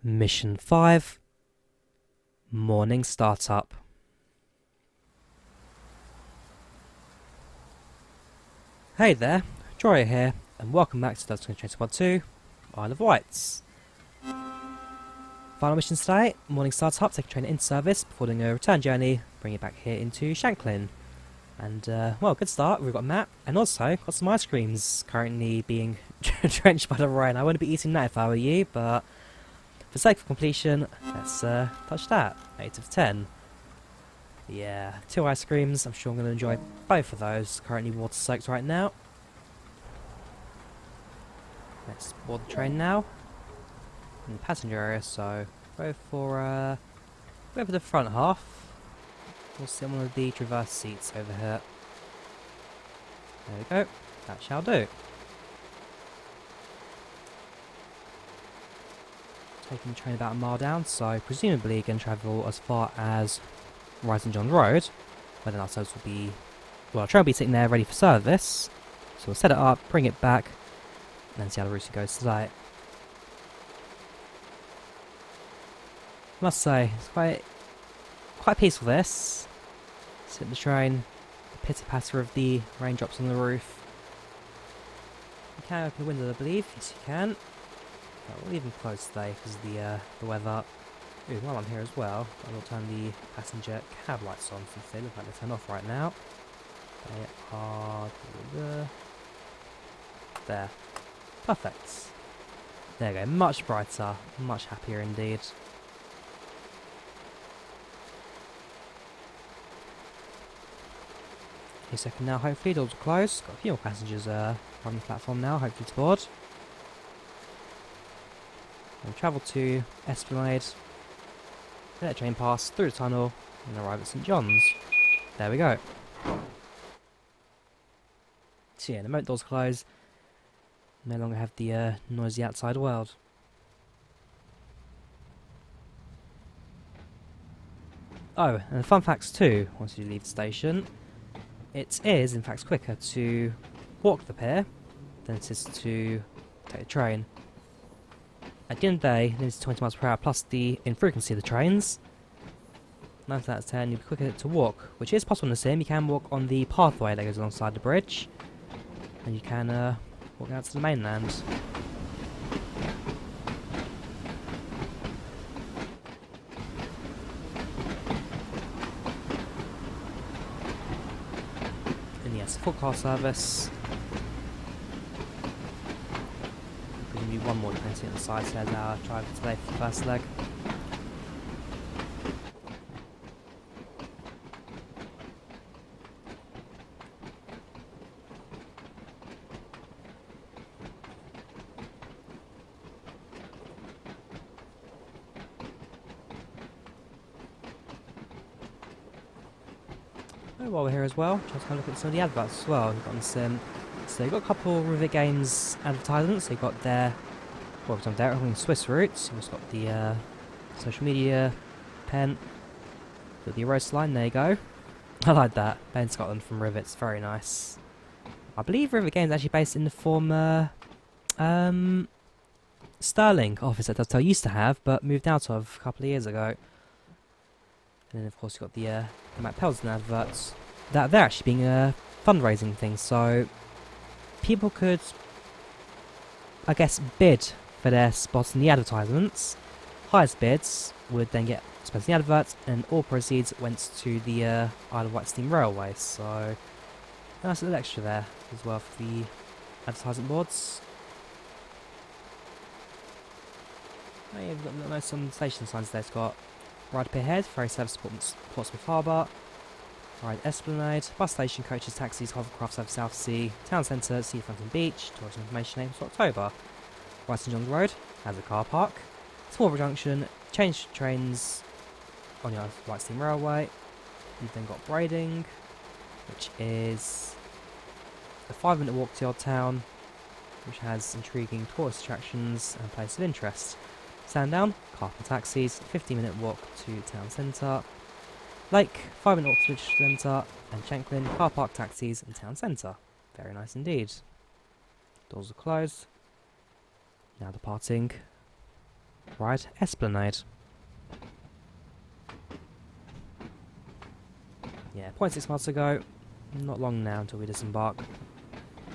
Mission 5 Morning Startup. Hey there, Drawyah here, and welcome back to 2022 Isle of Wight. Final mission today, morning startup, take a train into service before doing a return journey, bring it back here into Shanklin. And, well, good start, we've got a map, and also got some ice creams currently being drenched by the rain. I wouldn't be eating that if I were you, but for sake of completion, let's touch that. 8 of 10. Yeah, 2 ice creams. I'm sure I'm going to enjoy both of those. Currently water soaked right now. Let's board the train now. In the passenger area, so go for the front half. We'll sit on one of the traverse seats over here. There we go. That shall do. Taking the train about a mile down, so presumably going to travel as far as Ryde St John's Road, where then ourselves will be, well, our train will be sitting there ready for service, so we'll set it up, bring it back, and then see how the route goes today. I must say, it's quite peaceful this. Sit in the train, the pitter patter of the raindrops on the roof. You can open the window, I believe, yes you can. We'll leave them closed today because of the weather. Ooh, while I'm here as well, I will turn the passenger cab lights on since they look like they're turned off right now. They are there. Perfect. There you go, much brighter, much happier indeed. Any second now, hopefully, doors are closed. Got a few more passengers on the platform now, hopefully to board. We'll travel to Esplanade, let the train pass through the tunnel, and arrive at St John's. There we go. So yeah, the moat doors close. No longer have the noisy outside world. Oh, and fun facts too, once you leave the station. It is, in fact, quicker to walk the pier than it is to take the train. At the end of the day, it is 20 miles per hour plus the infrequency of the trains. 9 out of 10, you'll be quicker to walk, which is possible in the sim. You can walk on the pathway that goes alongside the bridge, and you can walk out to the mainland. And yes, full car service. One more train on the side, so there's our driver today for the first leg. Oh, while we're here as well, just have a look at some of the adverts as well you've got on the sim. So you've got a couple of Rivet Games advertisements. So you've got their, well, some direct Swiss routes. You've got the social media pen, got the roast line. There you go. I like that. Ben Scotland from Rivet. It's very nice. I believe Rivet Games is actually based in the former Sterling office that Dovetail used to have, but moved out of a couple of years ago. And then of course you've got the Matt Pelton adverts. They're actually being a fundraising thing, so people could, I guess, bid for their spots in the advertisements. Highest bids would then get spots in the adverts, and all proceeds went to the Isle of Wight Steam Railway. So nice little extra there as well for the advertising boards. Oh, yeah, we've got some station signs there. It's got Ryde Pier Head, ferry service Portsmouth Harbour, Ryde Esplanade, bus station, coaches, taxis, hovercraft service South Sea, town centre, seafront and beach, tourism information aims for October. Ryde St John's Road has a car park. Smallborough Junction, change trains on the Wight Steam Railway. You've then got Brading, which is a 5-minute walk to your town, which has intriguing tourist attractions and places of interest. Sandown, car and taxis, 15-minute walk to town centre. Lake, 5-minute walk to village centre, and Shanklin, car park, taxis, and town centre. Very nice indeed. Doors are closed. Now departing Ryde Esplanade. Yeah, 0.6 miles to go. Not long now until we disembark.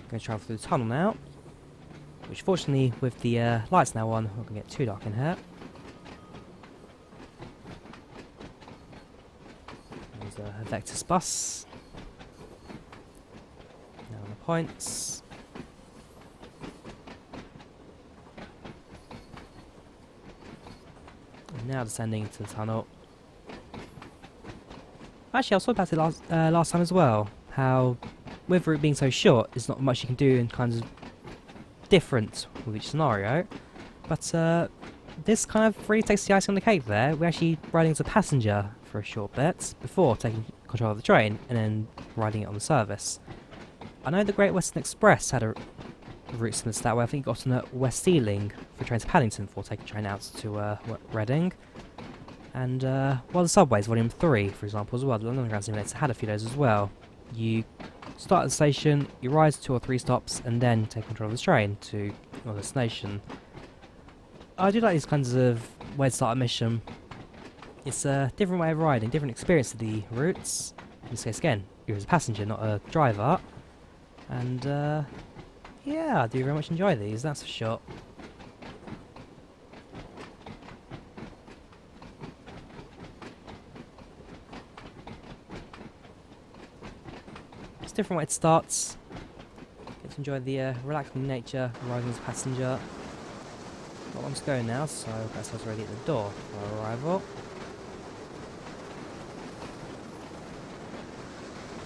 Going to travel through the tunnel now. Which fortunately, with the lights now on, we're going to get too dark in here. There's a Vectus bus. Now on the points. And now descending into the tunnel. Actually, I was talking about it last time as well. How, with route being so short, there's not much you can do in kinds of different with each scenario. But this kind of really takes the icing on the cake there. We're actually riding as a passenger for a short bit before taking control of the train and then riding it on the service. I know the Great Western Express had a route similar to that, where I think it got on at West Ealing for train to Paddington before taking train out to Reading. And well, the subways, Volume 3, for example, as well, the London Underground Simulator had a few of those as well. You start at the station, you ride 2 or 3 stops, and then take control of the train to your destination. I do like these kinds of ways to start a mission. It's a different way of riding, different experience of the routes. In this case, again, you're as a passenger, not a driver. And yeah, I do very much enjoy these, that's for sure. Different way it starts. Get to enjoy the relaxing nature of riding as a passenger. Got one to go now, so that's us ready at the door for our arrival.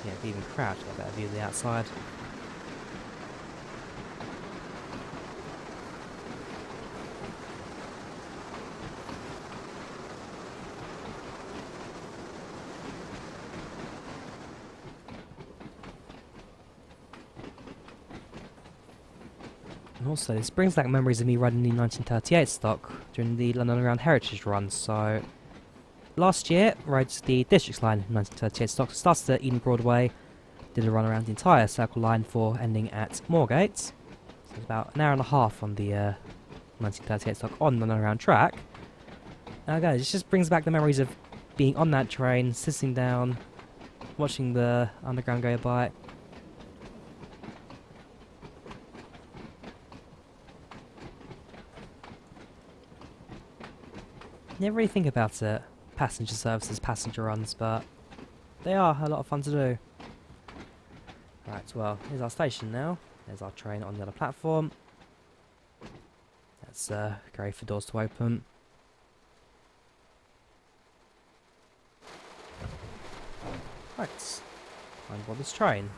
Yeah, if you even crouch, get a better view of the outside. And also, this brings back memories of me riding the 1938 stock during the London Underground Heritage Run. So, last year, rode the Districts line in 1938 stock. Started at Eden Broadway, did a run around the entire Circle line for ending at Moorgate. So, it's about an hour and a half on the 1938 stock on the Underground track. And again, it just brings back the memories of being on that train, sitting down, watching the Underground go by. Never really think about it, passenger services, passenger runs, but they are a lot of fun to do. Right, well, here's our station now. There's our train on the other platform. Let's go for doors to open. Right, on board this train.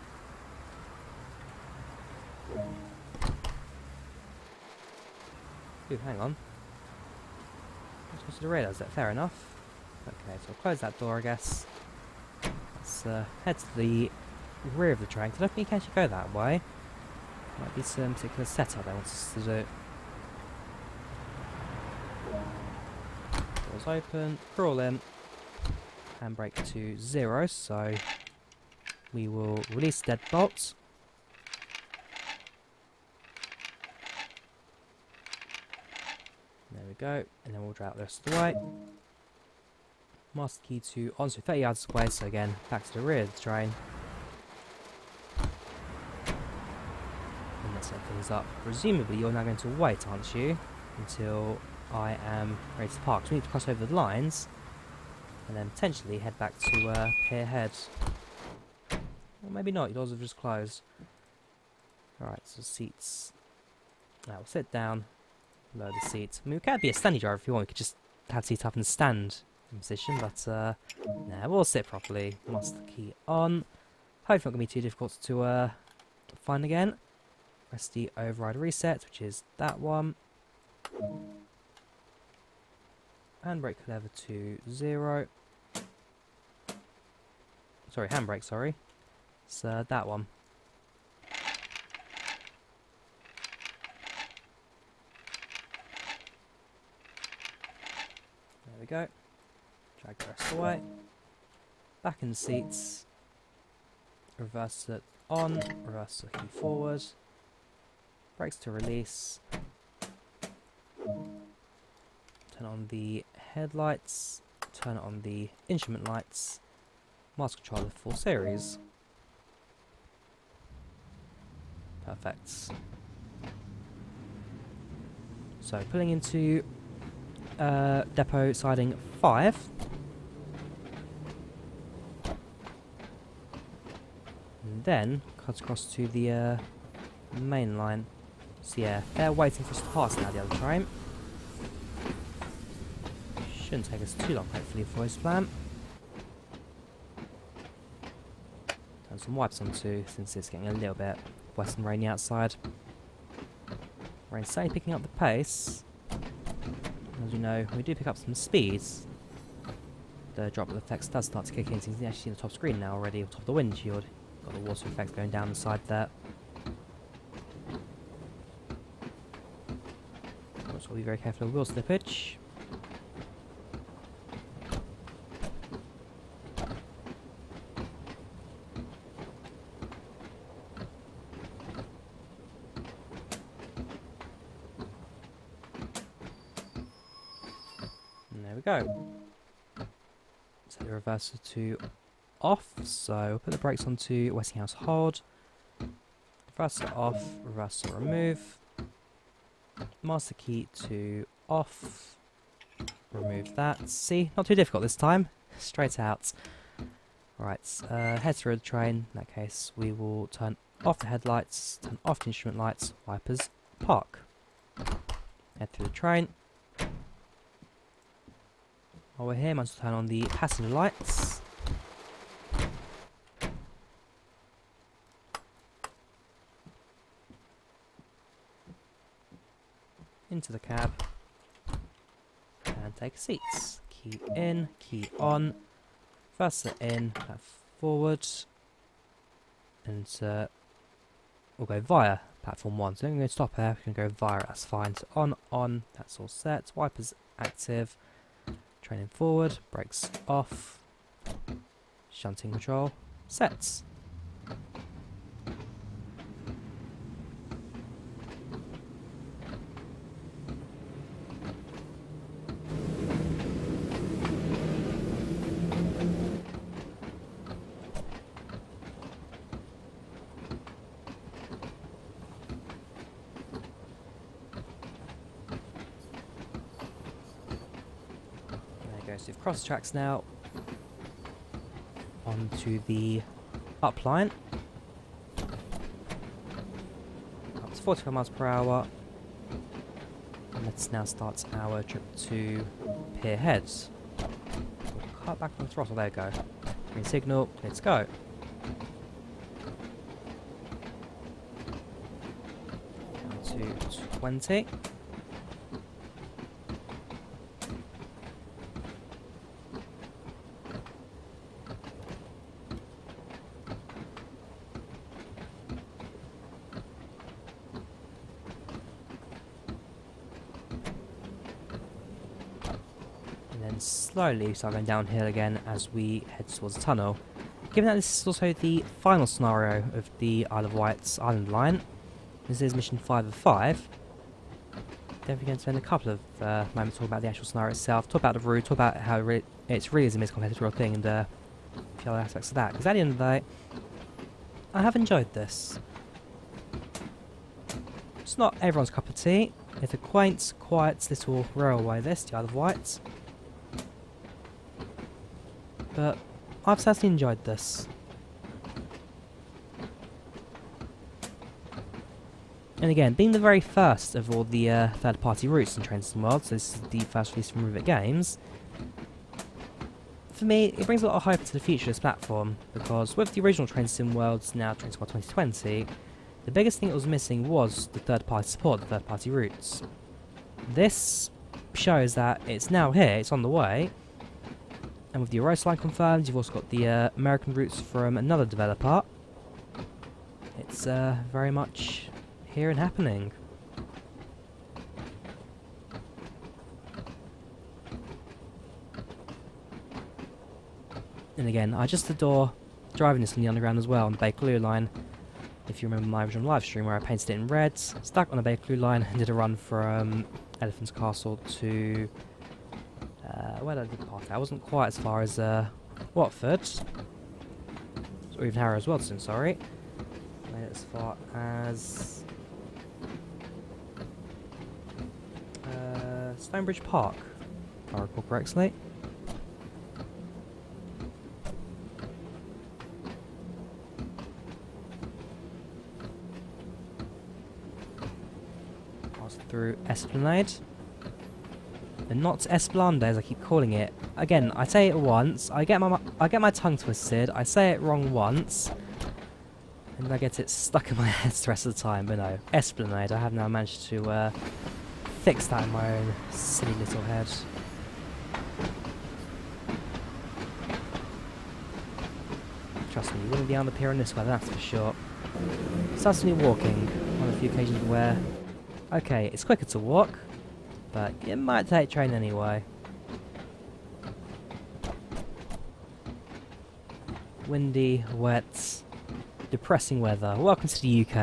Ooh, hang on. To the rail, is that fair enough? Okay, so I'll close that door, I guess. Let's head to the rear of the train. I don't think you can actually go that way. Might be some particular setup they want us to do. Doors open, crawl in, handbrake to 0, so we will release deadbolts. There we go, and then we'll drag out the rest of the way. Master key to on, so 30 yards away, so again, back to the rear of the train. And let's set things up. Presumably you're now going to wait, aren't you? Until I am ready to park. So we need to cross over the lines, and then potentially head back to Pier Head. Or maybe not, your doors have just closed. Alright, so seats. Now we'll sit down. Lower the seats. I mean, we could be a standing driver if you want. We could just have seat up and stand in position, but nah, we'll sit properly. Master key on. Hopefully not going to be too difficult to find again. Press the override reset, which is that one. Handbrake lever to 0. Sorry, handbrake, sorry. It's that one. There we go. Drag the rest away. Back in the seats. Reverse it on. Reverse the key forward. Brakes to release. Turn on the headlights, turn on the instrument lights, master controller full series. Perfect. So pulling into depot siding 5. And then cut across to the main line. So yeah, they're waiting for us to pass now, the other train. Shouldn't take us too long, hopefully, for this plan. Turn some wipes on too, since it's getting a little bit wet and rainy outside. Rain's certainly picking up the pace. As you know, we do pick up some speeds. The droplet effects does start to kick in, so you can actually see the top screen now already, on top of the windshield. Got the water effects going down the side there. Also, be very careful of wheel slippage. And there we go. Set the reverser to off, so we'll put the brakes onto Westinghouse hold. Reverser off, reverser remove. Master key to off. Remove that. See, not too difficult this time. Straight out. Right, head through the train. In that case, we will turn off the headlights, turn off the instrument lights, wipers, park. Head through the train. While we're here, might as well turn on the passenger lights. Into the cab. And take seats. Key in, key on. Reverser in, back forward. And we'll go via platform 1. So I'm going to stop there, we can go via it, that's fine. So on, that's all set. Wipers active. Training forward, brakes off. Shunting control, sets. So we've crossed the tracks now onto the up line. Up to 45 miles per hour. And let's now start our trip to Pier Head. We'll cut back on the throttle, there we go. Green signal, let's go. Down to 20. Slowly start going downhill again as we head towards the tunnel. Given that this is also the final scenario of the Isle of Wight's island line, this is mission 5 of 5, definitely going to spend a couple of moments talking about the actual scenario itself, talk about the route, talk about how it's really is a miscompetitive thing, and a few other aspects of that. Because at the end of the day, I have enjoyed this. It's not everyone's cup of tea. It's a quaint, quiet little railway, this, the Isle of Wight. But I've certainly enjoyed this. And again, being the very first of all the third-party routes in Train Sim World, so this is the first release from Rivet Games, for me, it brings a lot of hope into the future of this platform, because with the original Train Sim Worlds, now Train Sim World 2020, the biggest thing that was missing was the third-party support, the third-party routes. This shows that it's now here, it's on the way. And with the Eurostar line confirmed, you've also got the American routes from another developer. It's very much here and happening. And again, I just adore driving this on the underground as well, on the Bakerloo line. If you remember my original live stream where I painted it in red, stuck on the Bakerloo line and did a run from Elephant's Castle to Where did I depart? I wasn't quite as far as Watford. Or even Harrow as Watson, sorry. Made it as far as Stonebridge Park, if I recall correctly. Pass through Esplanade. And not Esplanade as I keep calling it. Again, I say it once, I get my tongue twisted, I say it wrong once, and I get it stuck in my head the rest of the time, but no. Esplanade, I have now managed to fix that in my own silly little head. Trust me, you wouldn't be on the pier in this weather, that's for sure. Certainly walking, on a few occasions where, okay, it's quicker to walk, but you might take train anyway. Windy, wet, depressing weather. Welcome to the UK.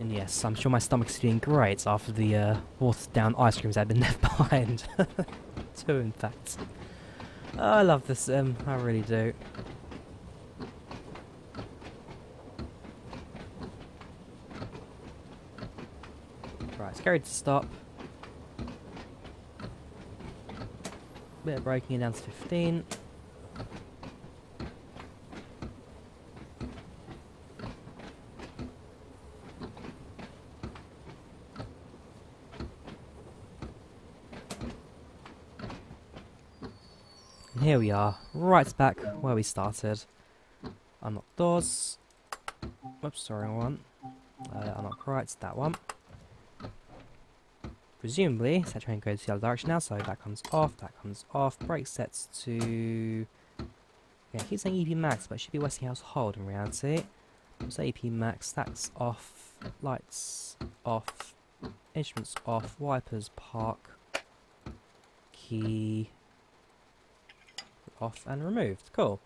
And yes, I'm sure my stomach's feeling great after the watered down ice creams I've been left behind. Two, in fact. Oh, I love this sim, I really do. Right, scary to stop. Bit of braking it down to 15. And here we are, right back where we started. Unlock doors. Whoops, sorry, wrong one. Unlock right, that one. Presumably, set train goes the other direction now, so that comes off, brake sets to... Yeah, I keep saying EP max, but it should be Westinghouse hold in reality. So EP max, that's off, lights off, instruments off, wipers park, key off and removed. Cool.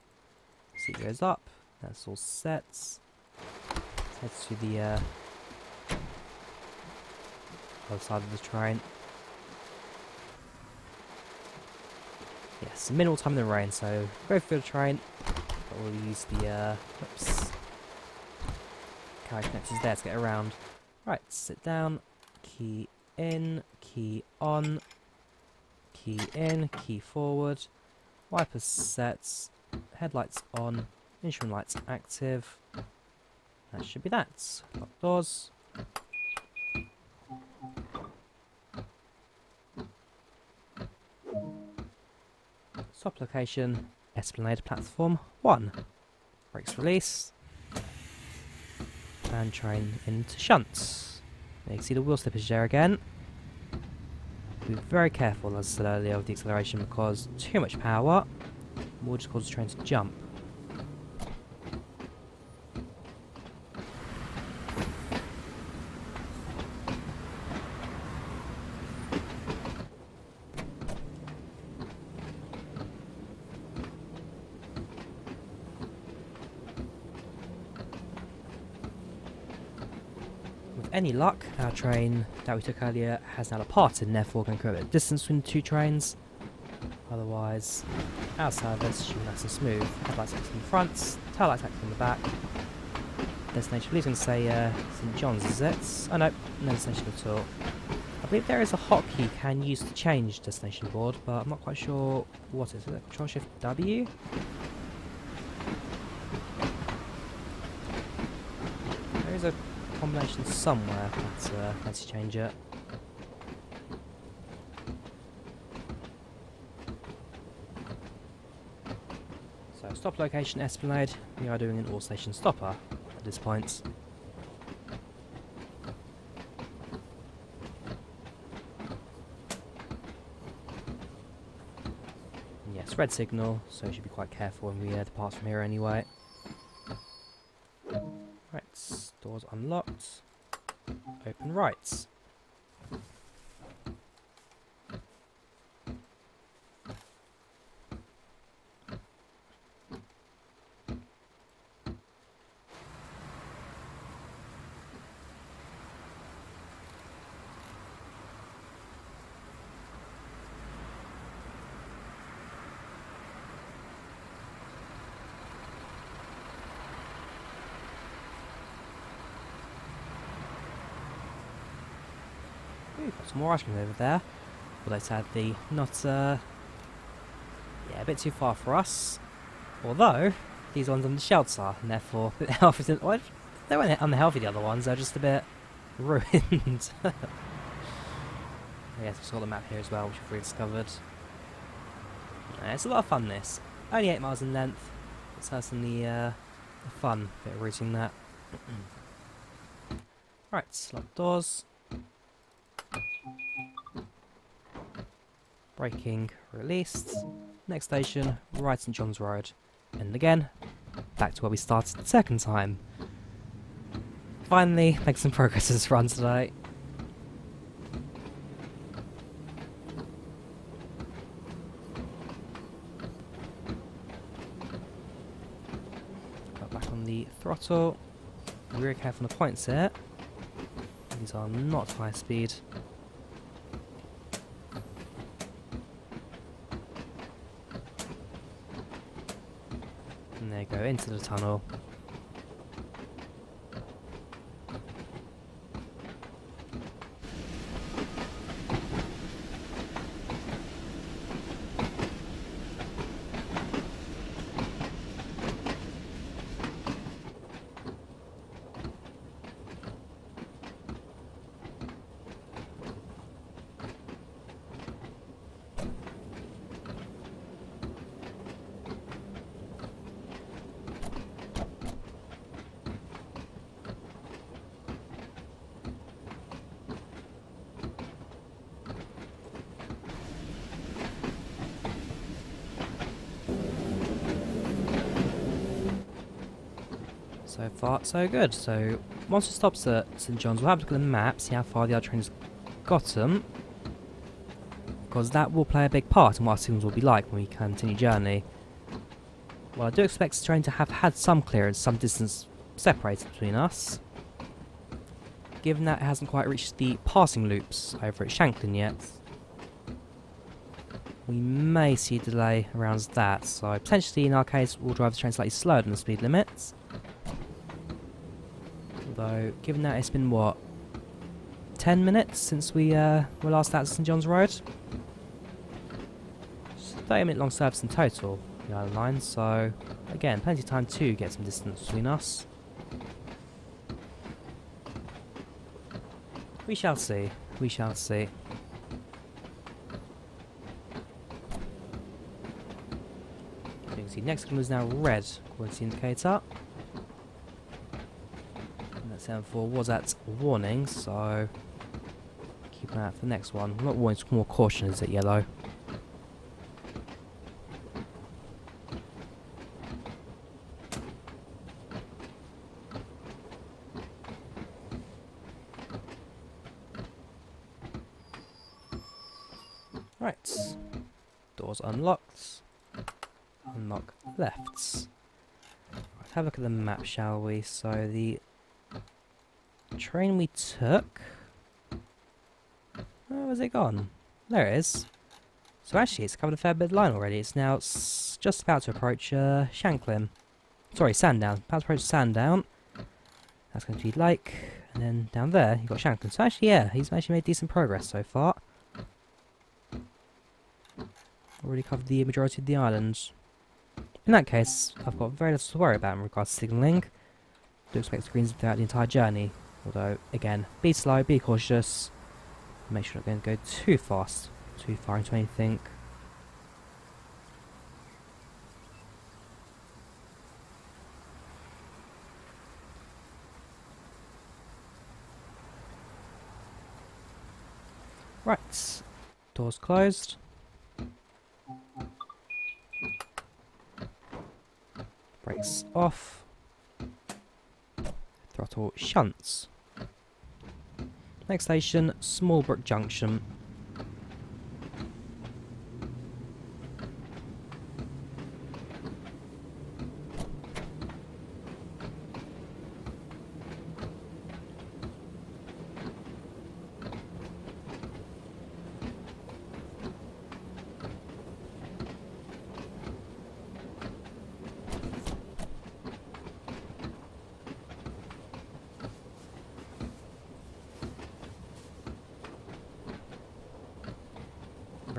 Seat goes up, that's all set. Let's head to the other side of the train. Yes, minimal time in the rain, so go through the train. But we'll use the whoops, carriage connectors there to get around. Right, sit down, key in, key on, key in, key forward, wipers set, headlights on, instrument lights active. That should be that. Lock doors. Stop location, Esplanade platform 1. Brakes release. And train into shunt. You can see the wheel slippage there again. Be very careful, as I said earlier, with the acceleration because too much power will just cause the train to jump. Any luck, our train that we took earlier has now departed and therefore going to create a distance between the two trains. Otherwise, our service should be nice and smooth. Headlights active in the front, tail lights active in the back. Destination, I believe it's going to say St John's, is it? Oh no, no destination at all. I believe there is a hotkey you can use to change destination board, but I'm not quite sure what it is. Is it Control Shift W? There is a combination somewhere. Let's change it. So stop location Esplanade. We are doing an all station stopper at this point. And yes, red signal, so you should be quite careful when we depart from here anyway. Right, doors unlocked. Open right. some more ice cream over there. Although sadly, not, yeah, a bit too far for us. Although, these ones on the shelter, and therefore, a bit healthy. Well, they weren't unhealthy, the other ones, they're just a bit ruined. I guess we've got the map here as well, which we've rediscovered. It's a lot of fun, this. Only 8 miles in length. It's certainly a fun bit of routing that. Right, lock doors. Braking released. Next station, Ryde St John's Road. And again, back to where we started the second time. Finally, make some progress this run today. Got back on the throttle. Be very careful on the points here. These are not high speed. And there you go, into the tunnel. So far, so good. So, once it stops at St John's, we'll have a look at the map, see how far the other train's got them. Because that will play a big part in what our signals will be like when we continue journey. Well, I do expect the train to have had some clearance, some distance separated between us. Given that it hasn't quite reached the passing loops over at Shanklin yet, we may see a delay around that. So, potentially in our case, we'll drive the train slightly slower than the speed limits. Although, given that it's been, what, 10 minutes since we were last at St John's Road? It's a 30-minute long service in total, the Island line, so, again, plenty of time to get some distance between us. We shall see, we shall see. You can see next one is now red, according to the indicator. 74 was at warning, so keep an eye out for the next one. Not warning, it's more caution, is it yellow? Right, doors unlocked. Unlock lefts. Let's have a look at the map, shall we? So the train we took... Oh, where's it gone? There it is. So actually, it's covered a fair bit of line already. It's now just about to approach Shanklin. Sorry, Sandown. About to approach Sandown. That's going to be Lake. And then down there, you've got Shanklin. So actually, yeah, he's actually made decent progress so far. Already covered the majority of the island. In that case, I've got very little to worry about in regards to signalling. Do expect screens throughout the entire journey. Although, again, be slow, be cautious. Make sure you're not going to go too fast, too far into anything. Right, doors closed. Brakes off. Throttle shunts. Next station, Smallbrook Junction.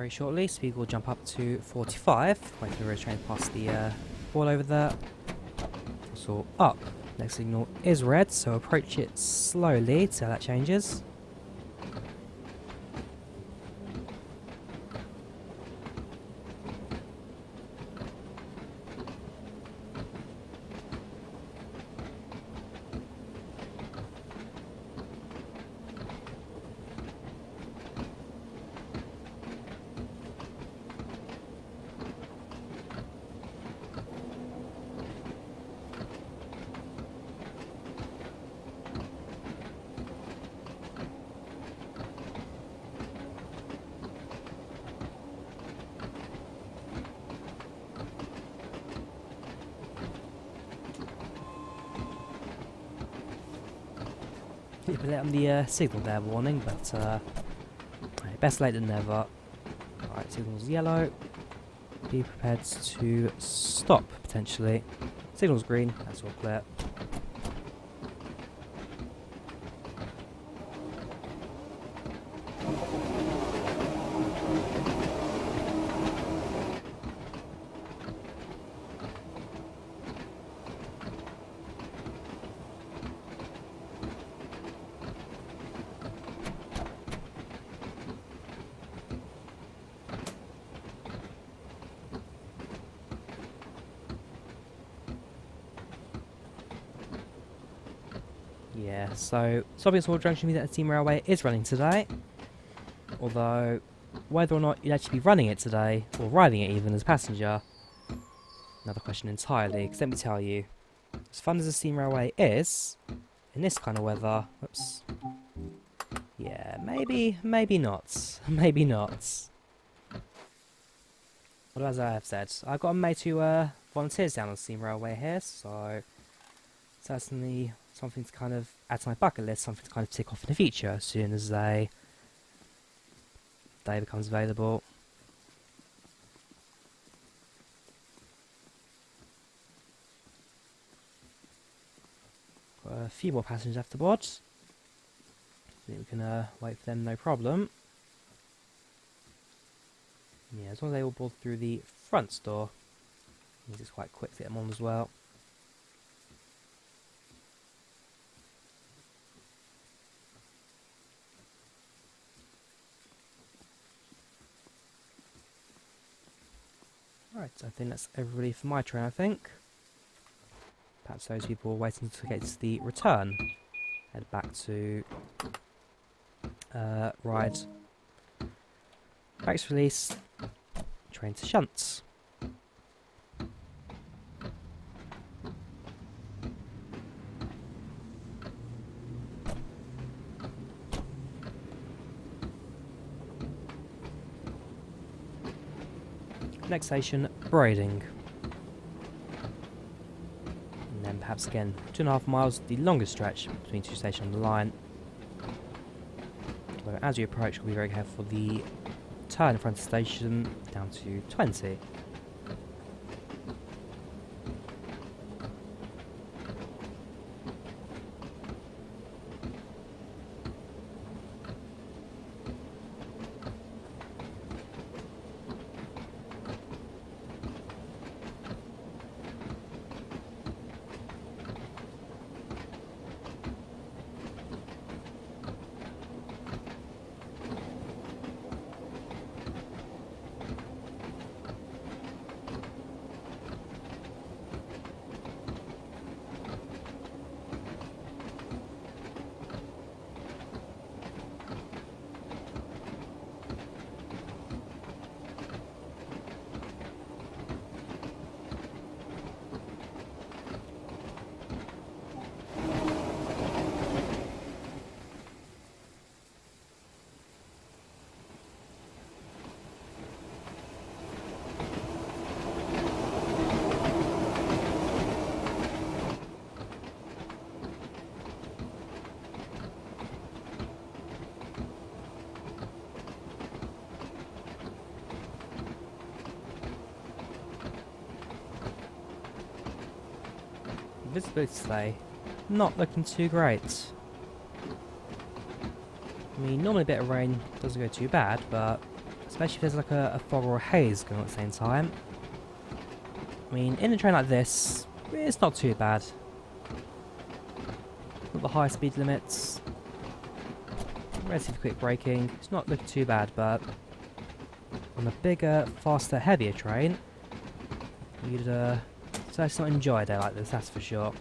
very shortly. Speed will jump up to 45. Wait for the train to pass the wall over there. So up. Next signal is red, so approach it slowly to see how that changes. Let on the signal there warning, but best late than never. Alright, signal's yellow. Be prepared to stop, potentially. Signal's green, that's all clear. Yeah, so stopping at Sword Junction means that the Steam Railway is running today. Although, whether or not you'd actually be running it today, or riding it even as a passenger, another question entirely. Because let me tell you, as fun as the Steam Railway is, in this kind of weather, whoops, yeah, maybe not. Maybe not. But as I have said, I've got a mate who volunteers down on the Steam Railway here, so certainly something to kind of add to my bucket list, something to kind of tick off in the future as soon as a day becomes available. Got a few more passengers left to board. I think we can wait for them, no problem. Yeah, as long as they all board through the front door, means it's quite quick to get them on as well. Right, I think that's everybody for my train, I think. Perhaps those people waiting to get to the return head back to Ryde. Brakes release, train to shunts. Next station, Brading. And then perhaps again, 2.5 miles, the longest stretch between two stations on the line. Although as you approach, we'll be very careful for the turn in front of the station down to 20. Visibility today, not looking too great. I mean, normally a bit of rain doesn't go too bad, but especially if there's like a fog or a haze going on at the same time. I mean, in a train like this, it's not too bad. Not the high speed limits. Relatively quick braking. It's not looking too bad, but on a bigger, faster, heavier train, you'd certainly not enjoy a day like this, that's for sure.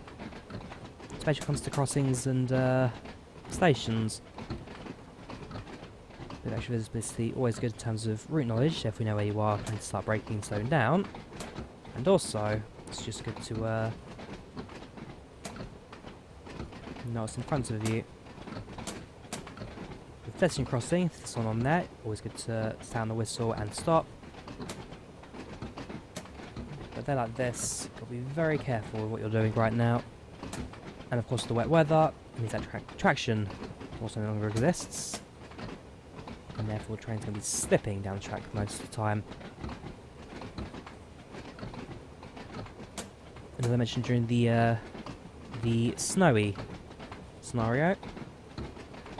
Especially when it comes to crossings and stations. But actually visibility always good in terms of route knowledge, if we know where you are and start braking and slowing down. And also, it's just good to know what's in front of you. With pedestrian crossing, if there's someone on there, always good to sound the whistle and stop. But they're like this, you've got to be very careful with what you're doing right now. And of course the wet weather means that traction also no longer exists. And therefore the train's going to be slipping down the track most of the time. And as I mentioned during the snowy scenario,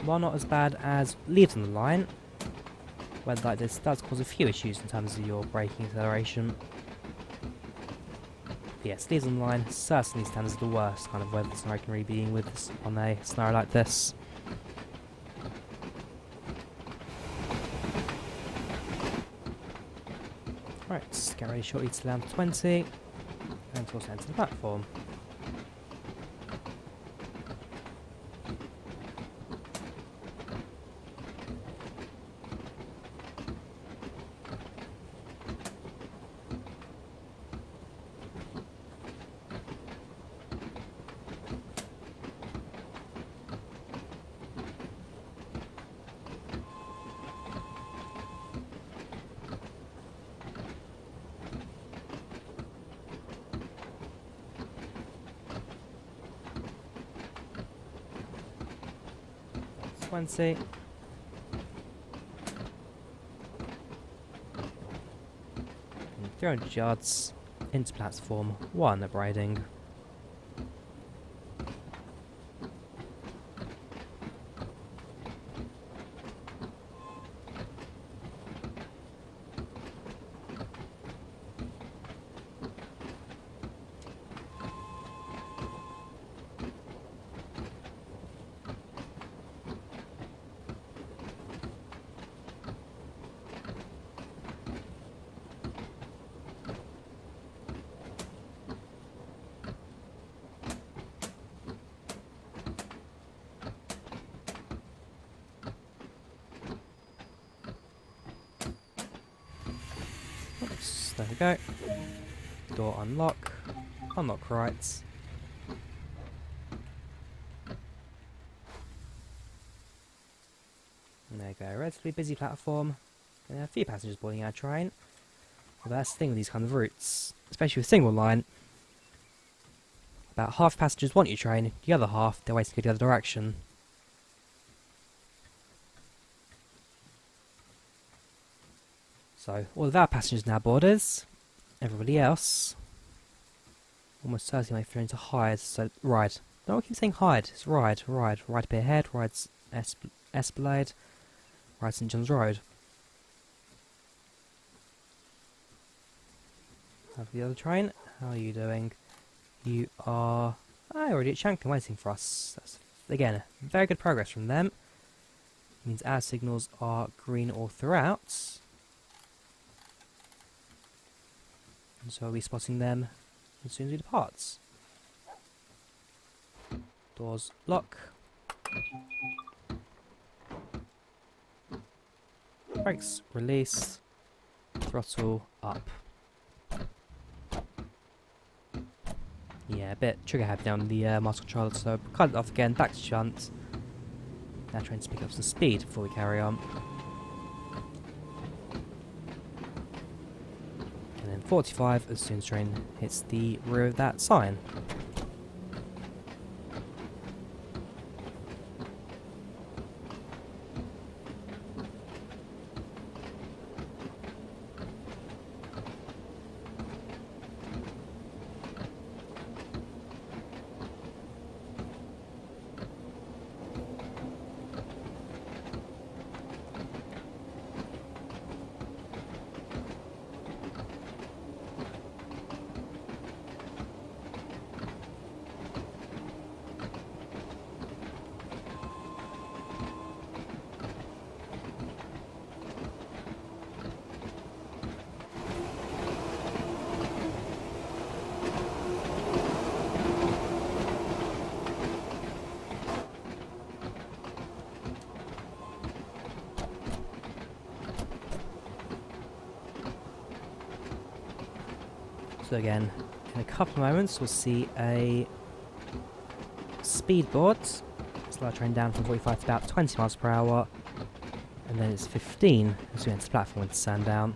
while not as bad as leaves on the line, weather like this does cause a few issues in terms of your braking acceleration. But yes, leaves on the line certainly stands as the worst kind of weather scenario can really be in with on a scenario like this. Right, let's get ready shortly to land 20 and to also enter the platform. And 300 yards into platform 1 at Briding. Oops, there we go. Door unlock. Unlock right. And there you go, relatively busy platform. And a few passengers boarding our train. Well, that's the thing with these kind of routes, especially with single line. About half passengers want your train, the other half they're waiting to go the other direction. So, all of our passengers now boarded. Everybody else almost certainly might throw into Hyde, so Ryde. No, I keep saying Hyde, it's Ryde. Ryde Pier Head, Ryde Esplanade, Ryde St John's Road. Have the other train, how are you doing? You are already at Shanklin waiting for us. That's, again, very good progress from them. It means our signals are green all throughout. And so we'll be spotting them as soon as we depart. Doors lock. Brakes release. Throttle up. Yeah, a bit trigger happy down the master controller, so cut it off again, back to shunt. Now trying to pick up some speed before we carry on. And then 45 as soon as the train hits the rear of that sign. So again, in a couple of moments we'll see a speedboard. Slow our train down from 45 to about 20 miles per hour. And then it's 15 as we enter the platform with Sandown.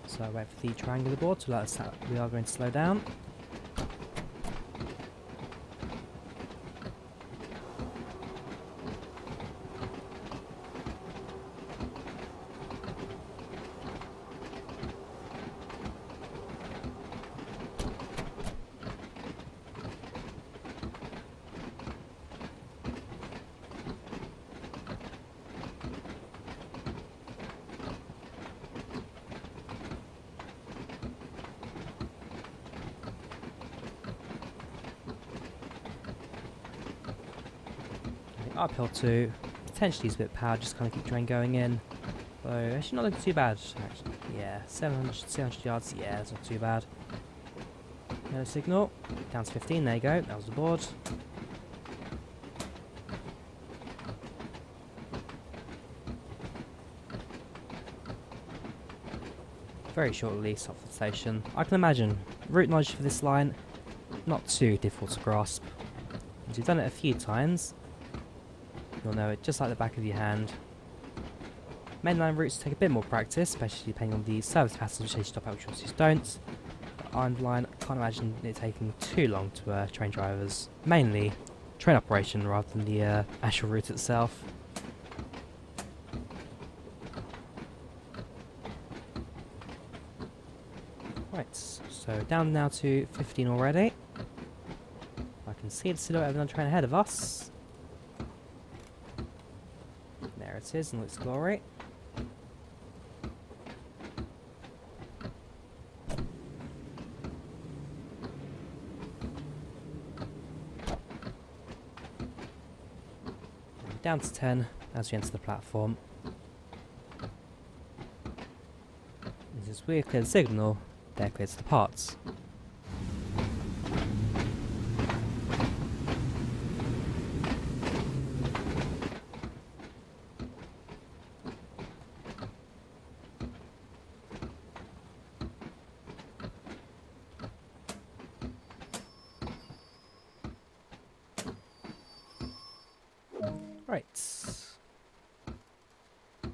So wait for the triangular board to let us know we are going to slow down. Uphill 2, potentially use a bit of power, just kind of keep the train going in. So actually not looking too bad, actually. Yeah, 700 yards, yeah, that's not too bad. Yellow signal, down to 15, there you go, that was the board. Very short release off the station. I can imagine, route knowledge for this line, not too difficult to grasp. As you've done it a few times, you'll know it just like the back of your hand. Mainline routes take a bit more practice, especially depending on the service patterns which they stop at, which ones don't. But Island Line, I can't imagine it taking too long to train drivers. Mainly train operation rather than the actual route itself. Right, so down now to 15 already. I can see the silhouette of another train ahead of us. There it is in its glory. Down to 10 as we enter the platform. As we clear the signal, there clears the parts. Right.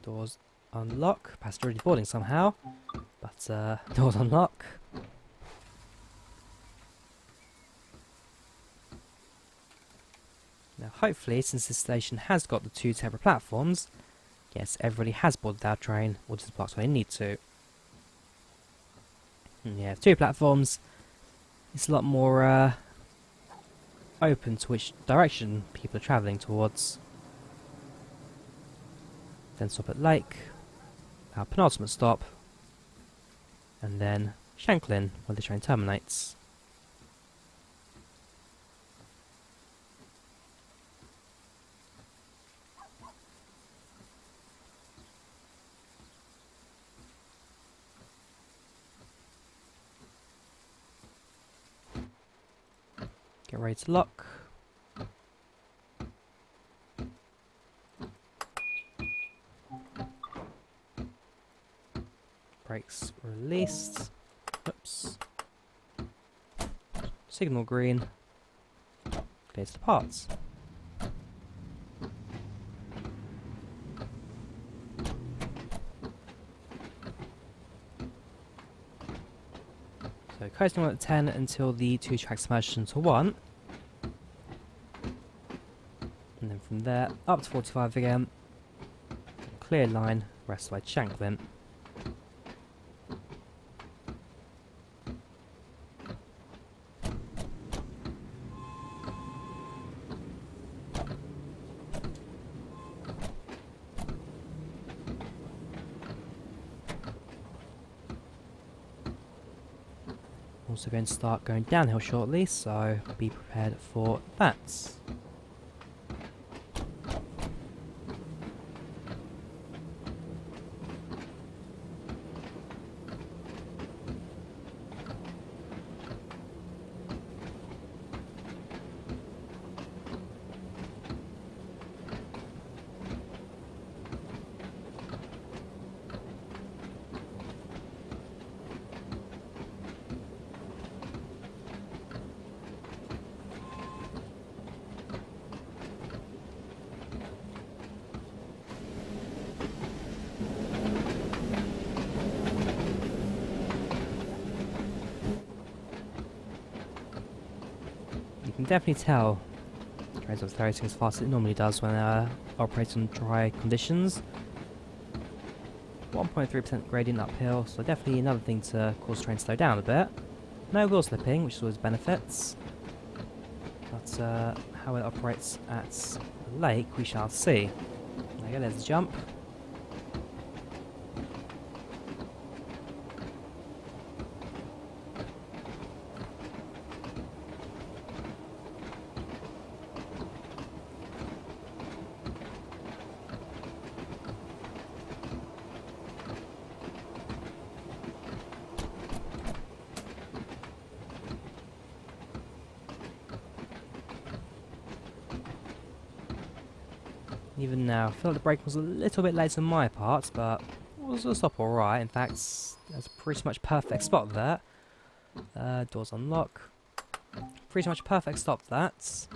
Doors unlock. Passenger already boarding somehow, but doors unlock. Now hopefully, since this station has got the 2 separate platforms, yes, everybody has boarded our train, or just parked where they need to. And yeah, 2 platforms, it's a lot more open to which direction people are travelling towards. Then stop at Lake, our penultimate stop, and then Shanklin, where the train terminates. Get ready to lock. Brakes released. Oops. Signal green. Clears the parts. So coasting on at 10 until the 2 tracks merge into 1. And then from there up to 45 again. Clear line, rest by Shanklin. Also going to start going downhill shortly, so be prepared for that. can definitely tell the train's accelerating as fast as it normally does when operating on dry conditions. 1.3% gradient uphill, so definitely another thing to cause the train to slow down a bit. No wheel slipping, which is always benefits. But how it operates at the lake, we shall see. There you go, there's the jump. Even now, I feel like the braking was a little bit late on my part, but it was a stop alright. In fact, there's a pretty much perfect spot there. Doors unlock. Pretty much perfect stop that.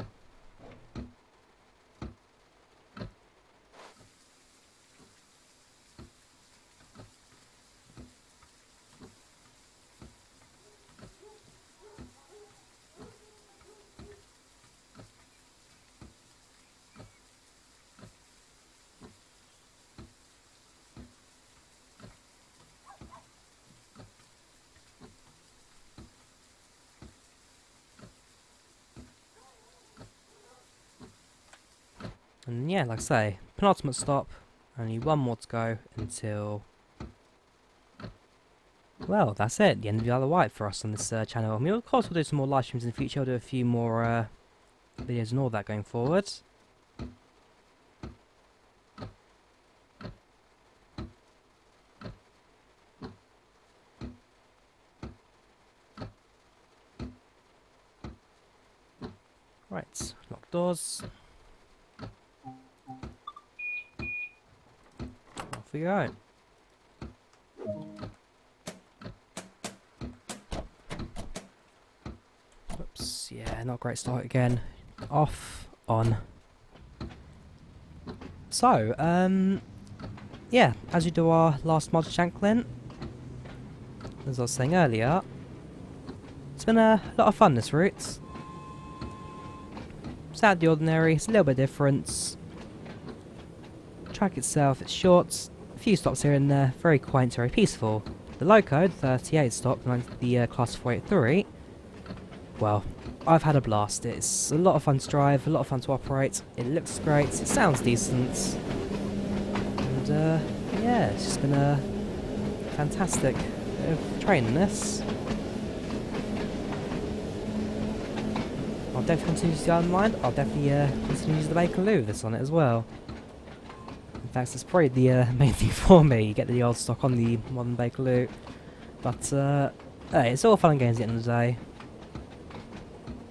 And yeah, like I say, penultimate stop, only one more to go until... Well, that's it, the end of the Isle of Wight for us on this channel. I mean, of course we'll do some more live streams in the future, I'll do a few more videos and all that going forward. Right, lock doors. Off we go. Whoops, yeah, not a great start again. Off, on. So, yeah, as we do our last mod Shanklin, as I was saying earlier, it's been a lot of fun this route. It's out of the ordinary, it's a little bit different. Track itself, it's short, a few stops here and there, very quaint, very peaceful. The loco, 38 stop, like the class 483, well, I've had a blast. It's a lot of fun to drive, a lot of fun to operate, it looks great, it sounds decent, and yeah, it's just been a fantastic bit of training this. I'll definitely continue to use the Island Line, I'll definitely continue to use the Bakerloo with this on it as well. In fact, it's probably the main thing for me, you get the old stock on the modern Bakerloo. But, hey, it's all fun and games at the end of the day.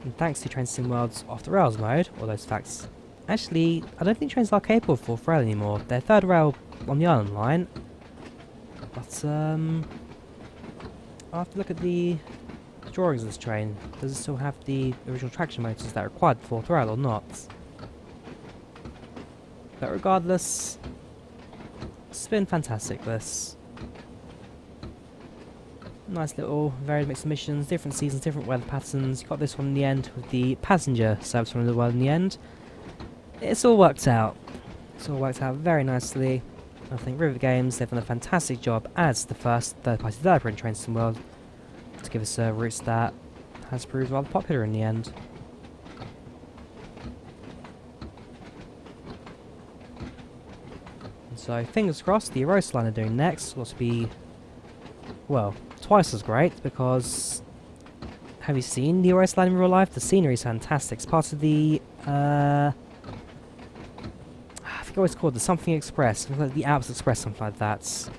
And thanks to Train Sim World's Off the Rails mode, all those facts, actually, I don't think trains are capable of 4th rail anymore. They're 3rd rail on the Island Line. But, I'll have to look at the drawings of this train. Does it still have the original traction motors that are required for 4th rail or not? But regardless, it's been fantastic this. Nice little varied mix of missions, different seasons, different weather patterns. You got this one in the end with the passenger service running as well in the end. It's all worked out. It's all worked out very nicely. I think Rivet Games, they've done a fantastic job as the first third-party developer in Train Sim World to give us a route that has proved rather popular in the end. So fingers crossed the Roast line are doing next will be, well, twice as great, because have you seen the Roast line in real life? The scenery is fantastic. It's part of the I forget what it's called, the something express, like the Alps Express, something like that,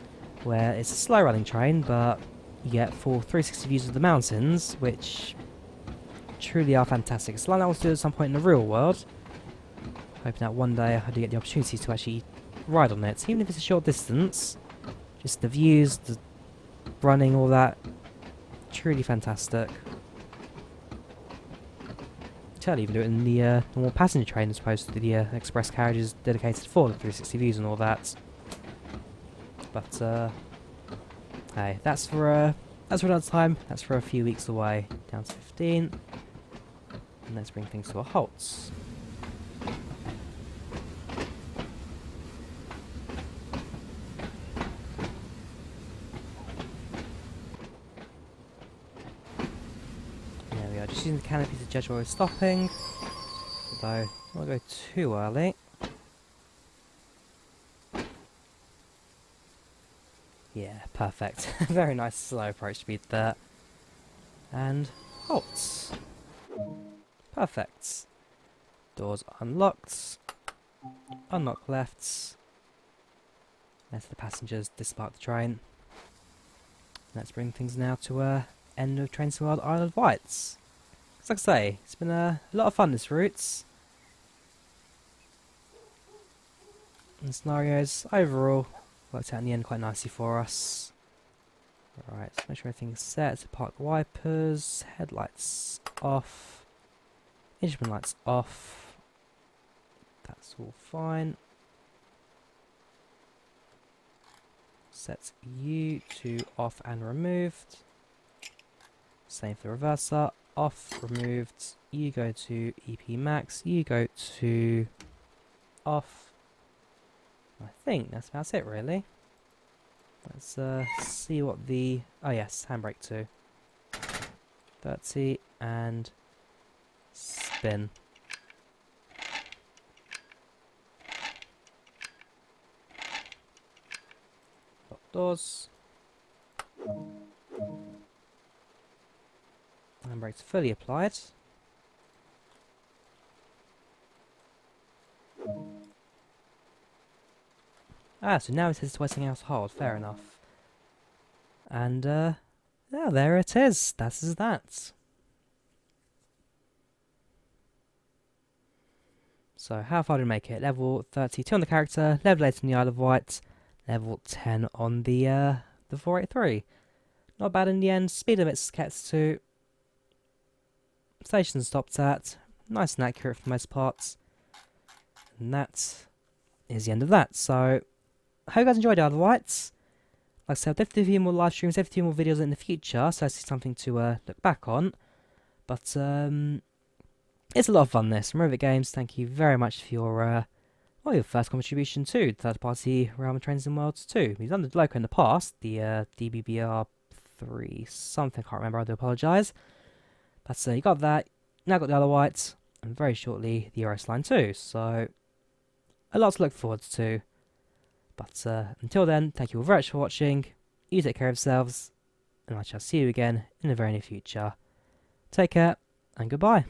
where it's a slow running train but you get full 360 views of the mountains, which truly are fantastic. It's like I want to do at some point in the real world. Hoping that one day I do get the opportunity to actually ride on it, even if it's a short distance. Just the views, the running, all that, truly fantastic. Totally even do it in the normal passenger train as opposed to the express carriages dedicated for the 360 views and all that. But hey, that's for another time. That's for a few weeks away. Down to 15. And let's bring things to a halt. There we are, just using the canopy to judge where we're stopping. Although, I don't want to go too early. Yeah, perfect. Very nice slow approach speed there. And halt. Perfect. Doors unlocked. Unlock left. Let the passengers disembark the train. Let's bring things now to end of Train to Wild Isle of Wight. Like I say, it's been a lot of fun this route. And scenarios overall worked out in the end quite nicely for us. Alright, so make sure everything's set. Park wipers, headlights off, instrument lights off. That's all fine. Set U to off and removed. Same for the reverser. Off, removed. You go to EP max. You go to off. I think that's about it, really. Let's see what the... Oh yes, handbrake too. 30 and spin. Lock doors. Handbrake's fully applied. So now it says to Westinghouse Hold, fair enough. And, yeah, there it is. That is that. So, how far did we make it? Level 32 on the character, level 8 on the Isle of Wight, level 10 on the 483. Not bad in the end. Speed limit's kept to. Station stopped at. Nice and accurate for most parts. And that is the end of that. So, I hope you guys enjoyed Isle of Wight. Like I said, I'll definitely do a few more live streams, definitely more videos in the future, so that's something to look back on. But it's a lot of fun this. From Rivet Games, thank you very much for your your first contribution to third-party Realm of Trains and Worlds 2. We've done the Loco in the past, the DBBR3 something, I can't remember, I do apologise. But you got that, now got the Isle of Wight, and very shortly the Eurus Line 2, so a lot to look forward to. But until then, thank you all very much for watching, you take care of yourselves, and I shall see you again in the very near future. Take care, and goodbye.